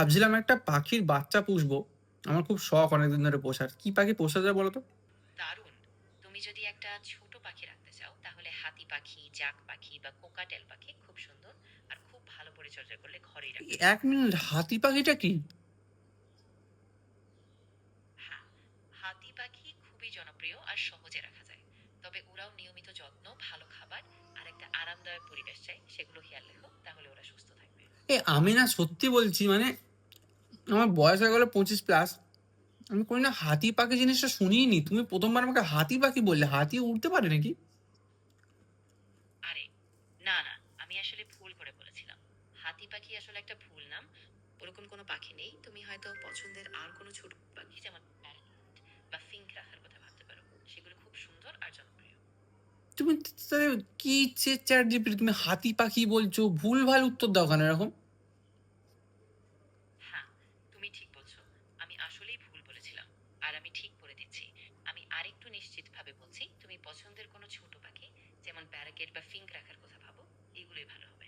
ভাবছিলাম একটা পাখির বাচ্চা পুষবো। আমার খুব শখ অনেকদিন ধরে পোষার। কি পাখি পোষা যায় বলো তো? দারুণ! তুমি যদি একটা ছোট পাখি রাখতে চাও, তাহলে হাতি পাখি, জাক পাখি বা কোকাটেল পাখি খুব সুন্দর আর খুব ভালো পরিচর্যা করলে ঘরেই রাখতে ১ পারবে। মিনিট, হাতি পাখিটা কি? হ্যাঁ, হাতি পাখি খুবই জনপ্রিয় আর সহজে রাখা যায়। তবে ওরাও নিয়মিত যত্ন, ভালো খাবার আর একটা আরামদায়ক পরিবেশ চায়। সেগুলো খেয়াল রেখো, তাহলে ওরা সুস্থ থাকবে। আমি না সত্যি বলছি, মানে আমার বয়স হয়ে গেল ২৫ প্লাস। আমি কোনদিন হাতি পাখি জিনিসটা শুনিইনি। তুমি ১ম বার আমাকে হাতি পাখি বললে। হাতি উড়তে পারে নাকি? আরে না, না, আমি আসলে ভুল করে বলেছিলাম। হাতি পাখি আসলে একটা ভুল নাম। ওরকম কোনো পাখি নেই। তুমি হয়তো পছন্দের আর কোনো ছোট পাখি যেমন প্যারট বা ফিঙ্ক রাখার কথা ভাবতে পারো। সেগুলো খুব সুন্দর আর জনপ্রিয়। তুমি তাহলে কি ChatGPT, তুমি হাতি পাখি বলছো, ভুলভাল উত্তর দাও কেন এরকম? হ্যাঁ, তুমি ঠিক বলছো। আমি আসলেই ভুল বলেছিলাম। আর আমি ঠিক করে দিচ্ছি। আমি আরেকটু নিশ্চিতভাবে বলছি, তুমি পছন্দের কোনো ছোট পাখি যেমন প্যারাকেট বা ফিঙ্ক রাখার কথা ভাবো। এগুলোই ভালো হবে।